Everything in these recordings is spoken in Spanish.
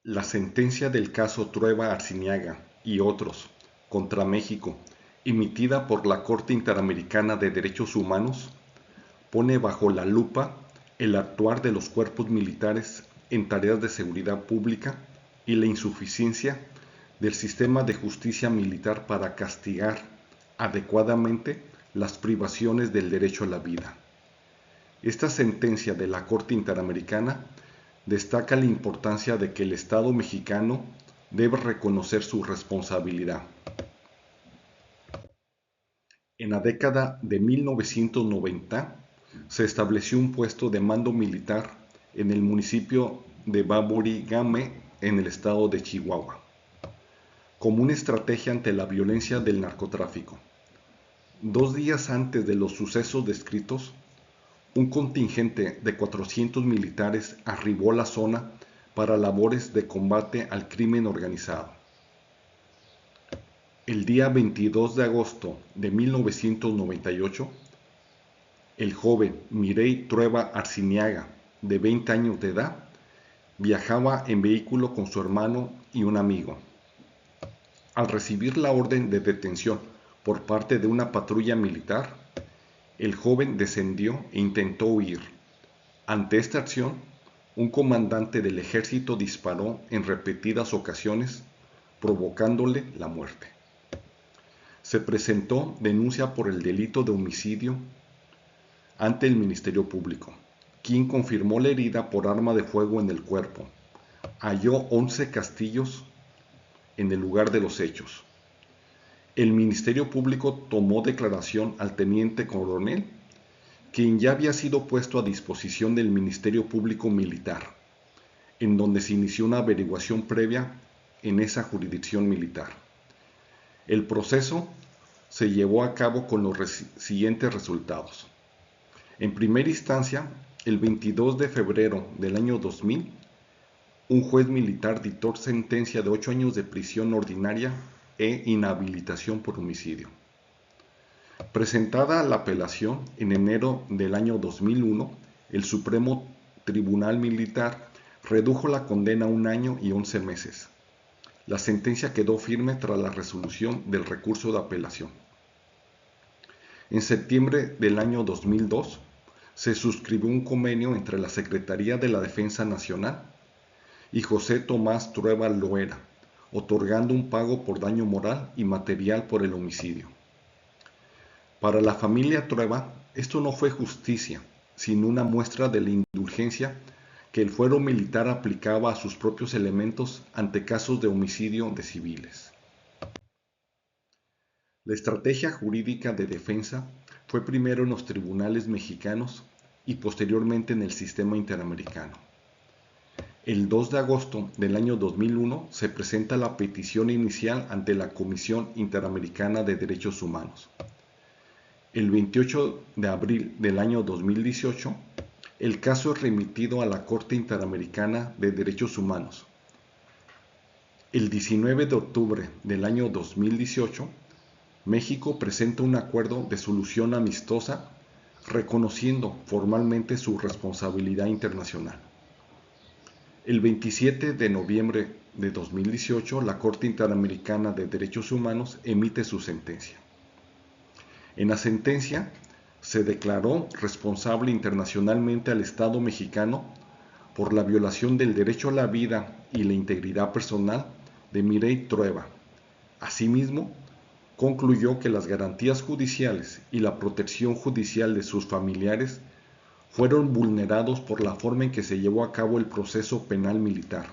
La sentencia del caso Trueba Arciniaga y otros contra México, emitida por la Corte Interamericana de Derechos Humanos, pone bajo la lupa el actuar de los cuerpos militares en tareas de seguridad pública y la insuficiencia del sistema de justicia militar para castigar adecuadamente las privaciones del derecho a la vida. Esta sentencia de la Corte Interamericana destaca la importancia de que el Estado mexicano debe reconocer su responsabilidad. En la década de 1990 se estableció un puesto de mando militar en el municipio de Baborigame, en el estado de Chihuahua, como una estrategia ante la violencia del narcotráfico. 2 días antes de los sucesos descritos, un contingente de 400 militares arribó a la zona para labores de combate al crimen organizado. El día 22 de agosto de 1998, el joven Mirey Trueba Arciniaga, de 20 años de edad, viajaba en vehículo con su hermano y un amigo. Al recibir la orden de detención por parte de una patrulla militar, el joven descendió e intentó huir. Ante esta acción, un comandante del ejército disparó en repetidas ocasiones, provocándole la muerte. Se presentó denuncia por el delito de homicidio ante el Ministerio Público, quien confirmó la herida por arma de fuego en el cuerpo. Halló 11 castillos en el lugar de los hechos. El Ministerio Público tomó declaración al teniente coronel, quien ya había sido puesto a disposición del Ministerio Público Militar, en donde se inició una averiguación previa en esa jurisdicción militar. El proceso se llevó a cabo con los siguientes resultados. En primera instancia, el 22 de febrero del año 2000, un juez militar dictó sentencia de 8 años de prisión ordinaria e inhabilitación por homicidio. Presentada la apelación en enero del año 2001, el Supremo Tribunal Militar redujo la condena a 1 año y 11 meses. La sentencia quedó firme tras la resolución del recurso de apelación. En septiembre del año 2002, se suscribió un convenio entre la Secretaría de la Defensa Nacional y José Tomás Trueba Loera, otorgando un pago por daño moral y material por el homicidio. Para la familia Trueba, esto no fue justicia, sino una muestra de la indulgencia que el fuero militar aplicaba a sus propios elementos ante casos de homicidio de civiles. La estrategia jurídica de defensa fue primero en los tribunales mexicanos y posteriormente en el sistema interamericano. El 2 de agosto del año 2001 se presenta la petición inicial ante la Comisión Interamericana de Derechos Humanos. El 28 de abril del año 2018, el caso es remitido a la Corte Interamericana de Derechos Humanos. El 19 de octubre del año 2018, México presenta un acuerdo de solución amistosa reconociendo formalmente su responsabilidad internacional. El 27 de noviembre de 2018, la Corte Interamericana de Derechos Humanos emite su sentencia. En la sentencia se declaró responsable internacionalmente al Estado mexicano por la violación del derecho a la vida y la integridad personal de Mirey Trueba. Asimismo, concluyó que las garantías judiciales y la protección judicial de sus familiares fueron vulnerados por la forma en que se llevó a cabo el proceso penal militar,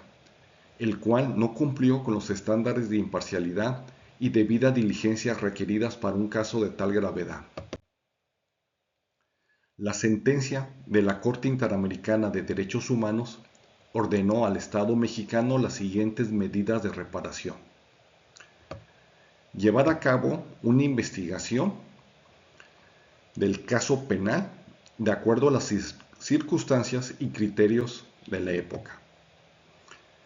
el cual no cumplió con los estándares de imparcialidad y debida diligencia requeridas para un caso de tal gravedad. La sentencia de la Corte Interamericana de Derechos Humanos ordenó al Estado mexicano las siguientes medidas de reparación: llevar a cabo una investigación del caso penal de acuerdo a las circunstancias y criterios de la época.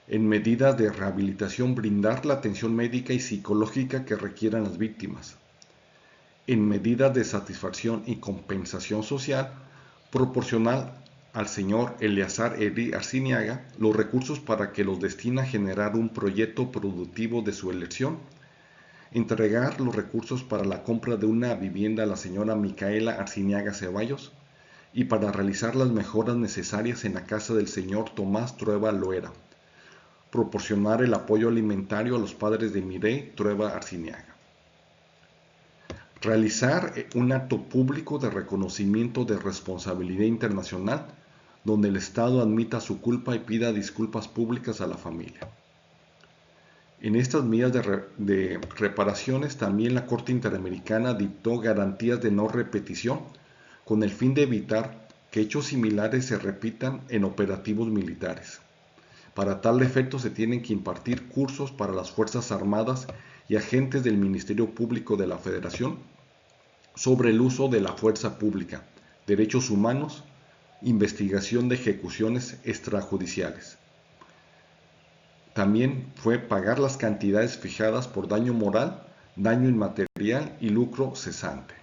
En medidas de rehabilitación, brindar la atención médica y psicológica que requieran las víctimas. En medidas de satisfacción y compensación social, proporcionar al señor Eleazar Eri Arciniaga los recursos para que los destine a generar un proyecto productivo de su elección, entregar los recursos para la compra de una vivienda a la señora Micaela Arciniaga Ceballos y para realizar las mejoras necesarias en la casa del señor Tomás Trueba Loera, proporcionar el apoyo alimentario a los padres de Mireille Trueba Arciniaga, realizar un acto público de reconocimiento de responsabilidad internacional donde el Estado admita su culpa y pida disculpas públicas a la familia. En estas medidas de reparaciones también la Corte Interamericana dictó garantías de no repetición con el fin de evitar que hechos similares se repitan en operativos militares. Para tal efecto se tienen que impartir cursos para las Fuerzas Armadas y agentes del Ministerio Público de la Federación sobre el uso de la fuerza pública, derechos humanos, investigación de ejecuciones extrajudiciales. También fue pagar las cantidades fijadas por daño moral, daño inmaterial y lucro cesante.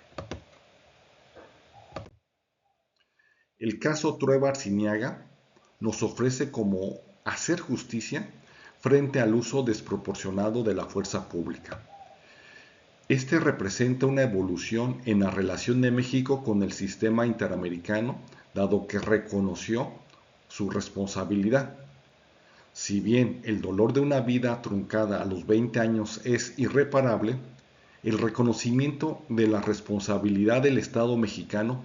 El caso Trueba Arciniaga nos ofrece como hacer justicia frente al uso desproporcionado de la fuerza pública. Este representa una evolución en la relación de México con el sistema interamericano, dado que reconoció su responsabilidad. Si bien el dolor de una vida truncada a los 20 años es irreparable, el reconocimiento de la responsabilidad del Estado mexicano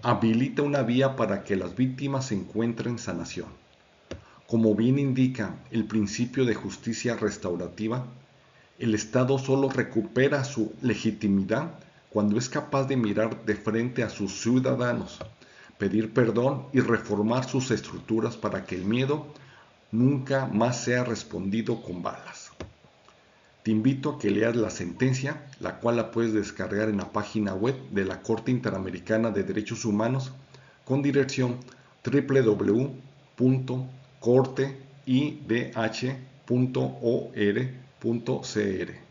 habilita una vía para que las víctimas encuentren sanación. Como bien indica el principio de justicia restaurativa, el Estado solo recupera su legitimidad cuando es capaz de mirar de frente a sus ciudadanos, pedir perdón y reformar sus estructuras para que el miedo nunca más sea respondido con balas. Te invito a que leas la sentencia, la cual la puedes descargar en la página web de la Corte Interamericana de Derechos Humanos con dirección www.corteidh.org.cr.